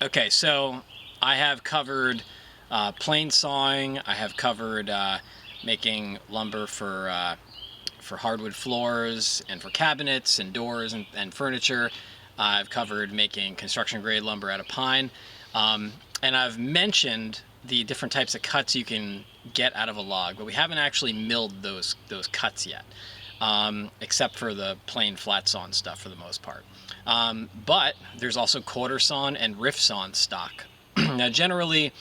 Okay, so I have covered plane sawing. I have covered making lumber for hardwood floors and for cabinets and doors and furniture. I've covered making construction grade lumber out of pine. And I've mentioned the different types of cuts you can get out of a log, but we haven't actually milled those cuts yet, except for the plain flat sawn stuff for the most part. But there's also quarter sawn and rift sawn stock. Now generally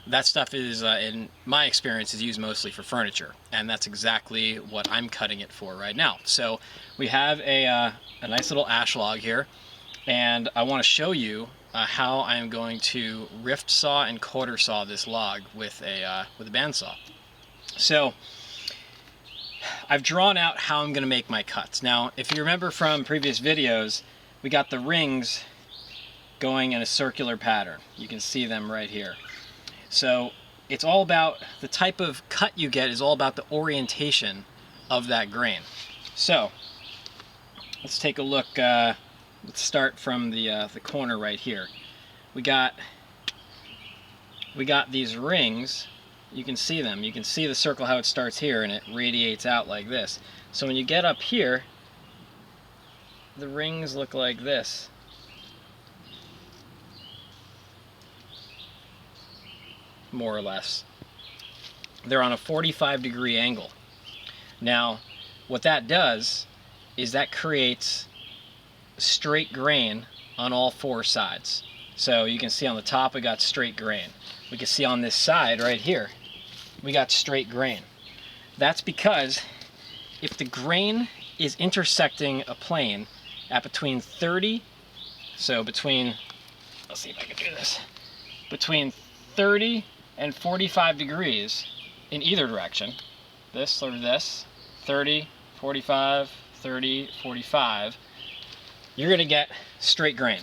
that stuff is, in my experience, is used mostly for furniture, and that's exactly what I'm cutting it for right now. So we have a nice little ash log here, and I want to show you how I'm going to rift saw and quarter saw this log with a bandsaw. So I've drawn out how I'm going to make my cuts. Now, if you remember from previous videos, we got the rings going in a circular pattern. You can see them right here. So it's all about the type of cut you get is all about the orientation of that grain. So let's take a look. Let's start from the corner right here. We got these rings. You can see them. You can see the circle how it starts here and it radiates out like this. So when you get up here, the rings look like this. More or less. They're on a 45-degree angle. Now, what that does is that creates straight grain on all four sides. So you can see on the top we got straight grain. We can see on this side right here we got straight grain. That's because if the grain is intersecting a plane at between 30, so between, let's see if I can do this, between 30 and 45 degrees in either direction, this or this, 30, 45, 30, 45, you're going to get straight grain.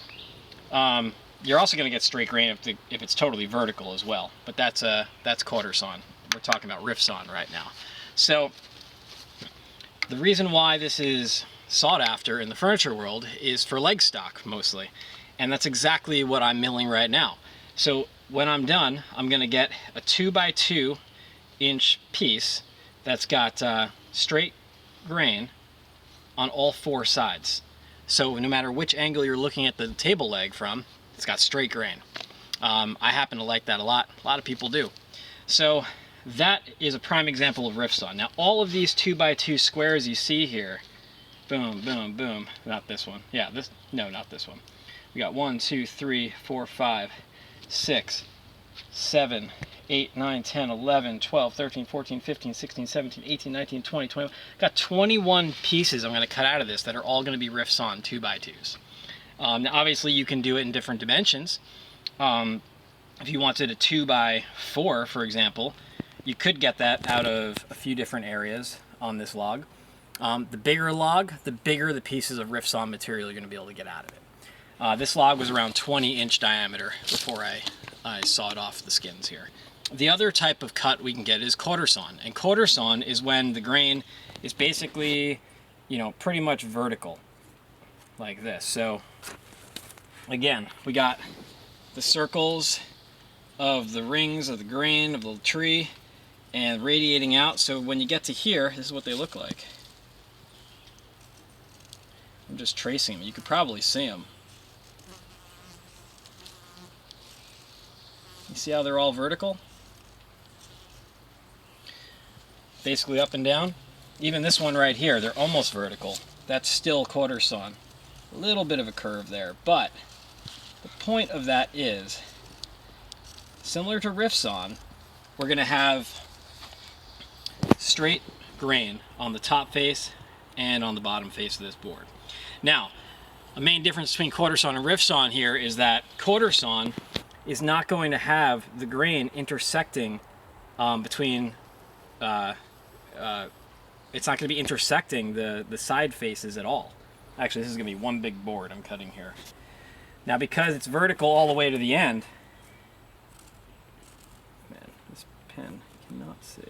You're also going to get straight grain if it's totally vertical as well, but that's quarter sawn. We're talking about rift sawn right now. So the reason why this is sought after in the furniture world is for leg stock mostly, and that's exactly what I'm milling right now. So when I'm done, I'm going to get a 2x2 inch piece that's got straight grain on all four sides. So no matter which angle you're looking at the table leg from, it's got straight grain. I happen to like that a lot. A lot of people do. So that is a prime example of rift sawn. Now all of these 2x2 squares you see here, boom, boom, boom, not this one. Yeah, this, no, not this one. We got 1, 2, 3, 4, 5, 6, 7, 8, 9, 10, 11, 12, 13, 14, 15, 16, 17, 18, 19, 20, 21. Got 21 pieces I'm going to cut out of this that are all going to be rift sawn 2x2s. Now obviously you can do it in different dimensions. If you wanted a 2x4, for example, you could get that out of a few different areas on this log. The bigger log, the bigger the pieces of rift sawn material you're going to be able to get out of it. This log was around 20-inch diameter before I sawed off the skins here. The other type of cut we can get is quarter sawn, and quarter sawn is when the grain is basically, you know, pretty much vertical, like this. So again, we got the circles of the rings of the grain of the tree and radiating out. So when you get to here, this is what they look like. I'm just tracing them. You could probably see them. You see how they're all vertical? Basically up and down. Even this one right here, they're almost vertical. That's still quarter sawn. A little bit of a curve there, but the point of that is, similar to rift sawn, we're going to have straight grain on the top face and on the bottom face of this board. Now, a main difference between quarter sawn and rift sawn here is that quarter sawn is not going to have the grain intersecting between, it's not going to be intersecting the side faces at all. Actually, this is going to be one big board I'm cutting here. Now, because it's vertical all the way to the end, man, this pen cannot see.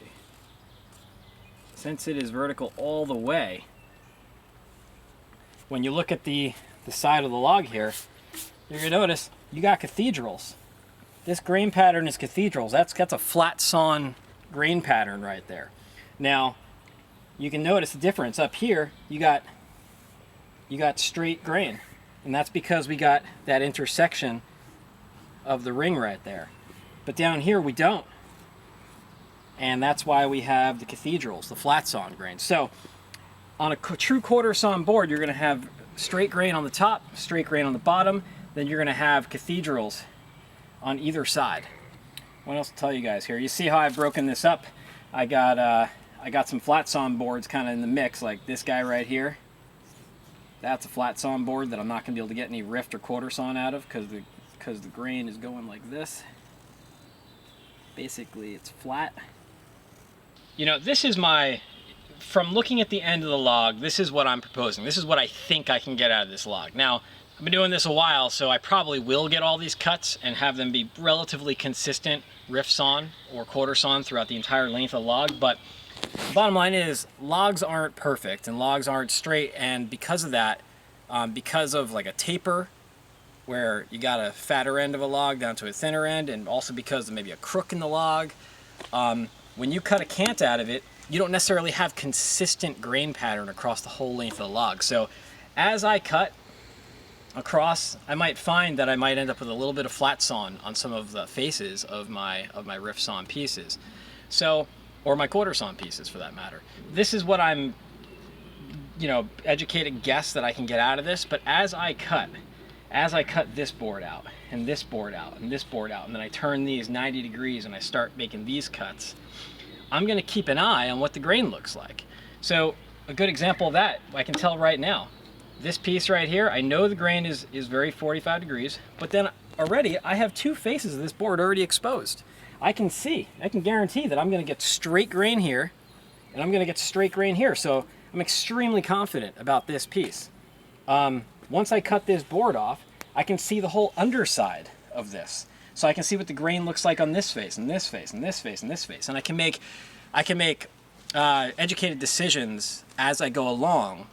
Since it is vertical all the way, when you look at the side of the log here, you're going to notice you got cathedrals. This grain pattern is cathedrals. That's a flat sawn grain pattern right there. Now, you can notice the difference. Up here, you got straight grain. And that's because we got that intersection of the ring right there. But down here, we don't. And that's why we have the cathedrals, the flat sawn grain. So, on a true quarter sawn board, you're going to have straight grain on the top, straight grain on the bottom, then you're going to have cathedrals on either side. What else to tell you guys here? You see how I've broken this up? I got some flat sawn boards kind of in the mix, like this guy right here. That's a flat sawn board that I'm not going to be able to get any rift or quarter sawn out of because the grain is going like this. Basically, it's flat. You know, this is from looking at the end of the log, this is what I'm proposing. This is what I think I can get out of this log. Now, I've been doing this a while, so I probably will get all these cuts and have them be relatively consistent rift sawn or quarter sawn throughout the entire length of the log, but the bottom line is logs aren't perfect and logs aren't straight, and because of that, because of like a taper where you got a fatter end of a log down to a thinner end, and also because of maybe a crook in the log, when you cut a cant out of it, you don't necessarily have consistent grain pattern across the whole length of the log. So as I cut across, I might find that I might end up with a little bit of flat sawn on some of the faces of my rift sawn pieces. So, or my quarter sawn pieces for that matter. This is what I'm, educated guess that I can get out of this, but as I cut this board out, and this board out, and this board out, and then I turn these 90 degrees and I start making these cuts, I'm gonna keep an eye on what the grain looks like. So a good example of that, I can tell right now. This piece right here, I know the grain is very 45 degrees, but then already I have two faces of this board already exposed. I can guarantee that I'm gonna get straight grain here, and I'm gonna get straight grain here. So I'm extremely confident about this piece. Once I cut this board off, I can see the whole underside of this. So I can see what the grain looks like on this face, and this face, and this face, and this face. And I can make educated decisions as I go along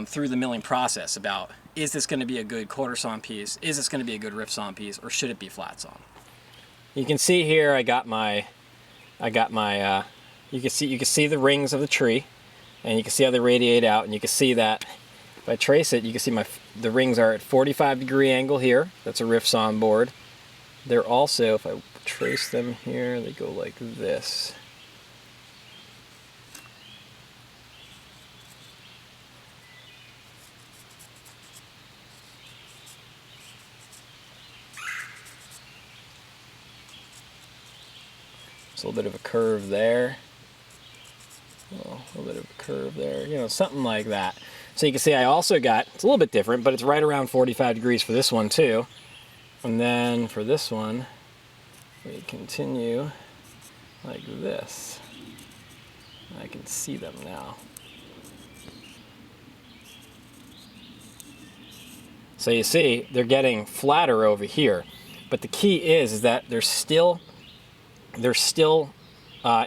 through the milling process about, is this going to be a good quarter sawn piece? Is this going to be a good rift sawn piece? Or should it be flat sawn? You can see here you can see the rings of the tree, and you can see how they radiate out, and you can see that if I trace it, you can see the rings are at 45 degree angle here. That's a rift sawn board. They're also, if I trace them here, they go like this. There's a little bit of a curve there. A little bit of a curve there, something like that. So you can see I also got, it's a little bit different, but it's right around 45 degrees for this one too. And then for this one, we continue like this. I can see them now. So you see, they're getting flatter over here. But the key is that they're still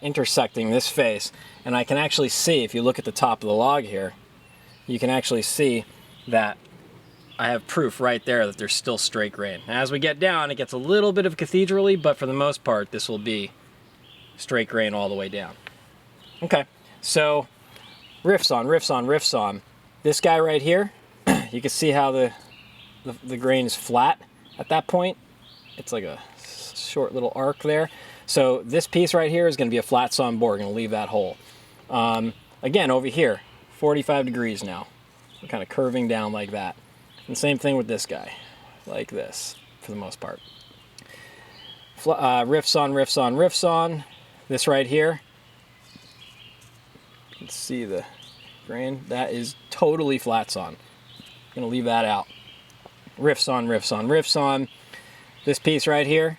intersecting this face. And I can actually see, if you look at the top of the log here, you can actually see that I have proof right there that there's still straight grain. As we get down, it gets a little bit of cathedraly, but for the most part, this will be straight grain all the way down. Okay, so rift sawn, rift sawn, rift sawn. This guy right here, you can see how the grain is flat at that point. It's like a short little arc there. So this piece right here is going to be a flat sawn board. Going to leave that hole. Again, over here, 45 degrees now. We're kind of curving down like that. And same thing with this guy, like this, for the most part. Rift sawn, rift sawn, rift sawn. This right here, you can see the grain. That is totally flat sawn. I'm gonna leave that out. Rift sawn, rift sawn, rift sawn. This piece right here,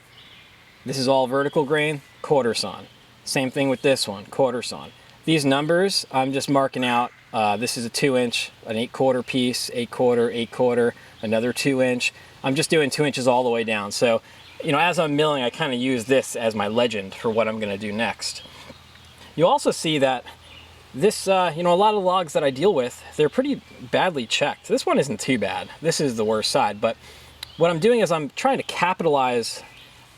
this is all vertical grain, quarter sawn. Same thing with this one, quarter sawn. These numbers, I'm just marking out. This is a 2-inch, an 8/4 piece, 8/4, 8/4, another 2-inch. I'm just doing 2 inches all the way down. So, as I'm milling, I kind of use this as my legend for what I'm going to do next. You also see that this, a lot of logs that I deal with, they're pretty badly checked. This one isn't too bad. This is the worst side, but what I'm doing is I'm trying to capitalize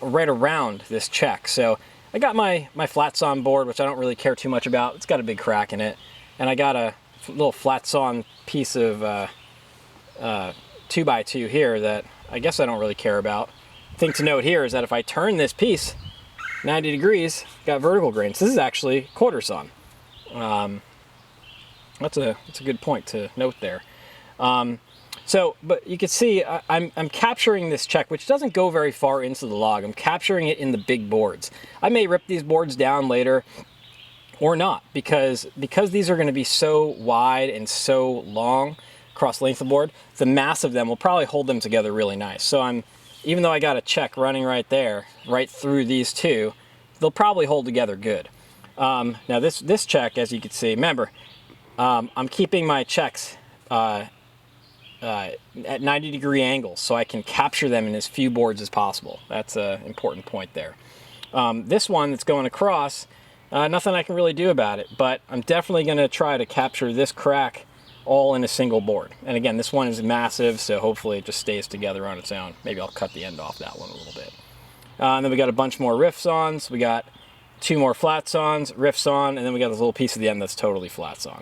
right around this check. So I got my flat sawn board, which I don't really care too much about. It's got a big crack in it. And I got a little flat sawn piece of 2x2 here that I guess I don't really care about. Thing to note here is that if I turn this piece 90 degrees, got vertical grains. This is actually quarter sawn. That's a good point to note there. But you can see I'm capturing this check, which doesn't go very far into the log. I'm capturing it in the big boards. I may rip these boards down later or not, because these are going to be so wide and so long across the length of the board, the mass of them will probably hold them together really nice. So even though I got a check running right there, right through these two, they'll probably hold together good. Now this check, as you can see, remember, I'm keeping my checks at 90-degree angles so I can capture them in as few boards as possible. That's an important point there. This one that's going across, nothing I can really do about it, but I'm definitely going to try to capture this crack all in a single board. And again, this one is massive, so hopefully it just stays together on its own. Maybe I'll cut the end off that one a little bit. And then we got a bunch more riff saws. We got 2 more flat saws, riff saw, and then we got this little piece at the end that's totally flat saw.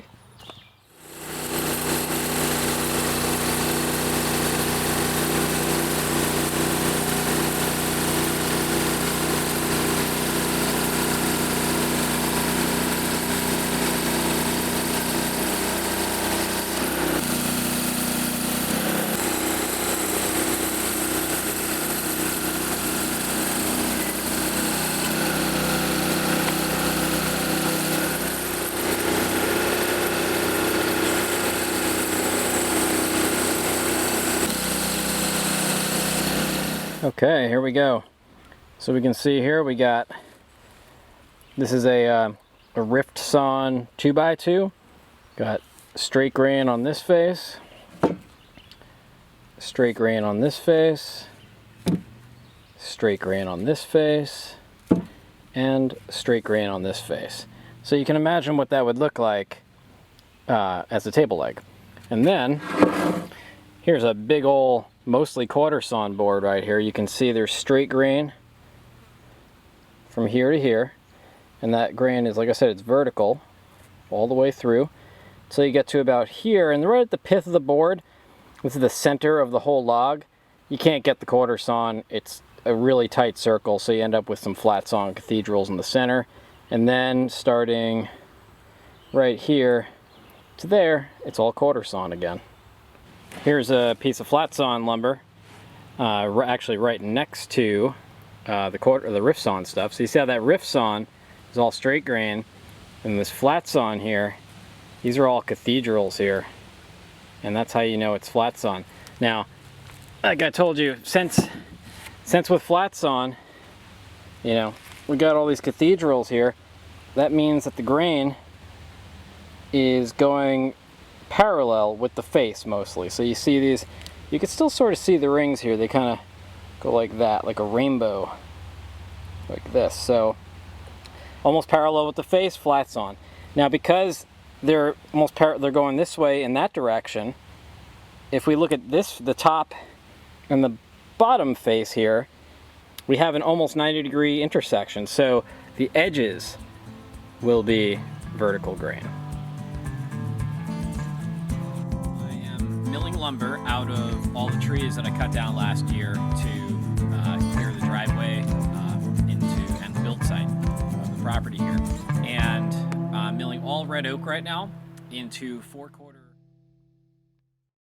Okay, here we go. So we can see here we got, this is a rift sawn 2x2. Got straight grain on this face, straight grain on this face, straight grain on this face, and straight grain on this face. So you can imagine what that would look like as a table leg. And then here's a big old mostly quarter sawn board right here. You can see there's straight grain from here to here, and that grain is, like I said, it's vertical all the way through. So you get to about here, and right at the pith of the board, this is the center of the whole log. You can't get the quarter sawn. It's a really tight circle, so you end up with some flat sawn cathedrals in the center. And then starting right here to there, it's all quarter sawn again. Here's a piece of flat sawn lumber, actually right next to the rift sawn stuff. So you see how that rift sawn is all straight grain, and this flat sawn here, these are all cathedrals here, and that's how you know it's flat sawn. Now, like I told you, since with flat sawn, you know, we got all these cathedrals here, that means that the grain is going parallel with the face mostly. So you see these, you can still sort of see the rings here. They kind of go like that, like a rainbow, like this. So almost parallel with the face, flat sawn. Now because they're they're going this way in that direction, if we look at this, the top and the bottom face here, we have an almost 90-degree intersection. So the edges will be vertical grain. Milling lumber out of all the trees that I cut down last year to clear the driveway into and the build site of the property here, and milling all red oak right now into 4/4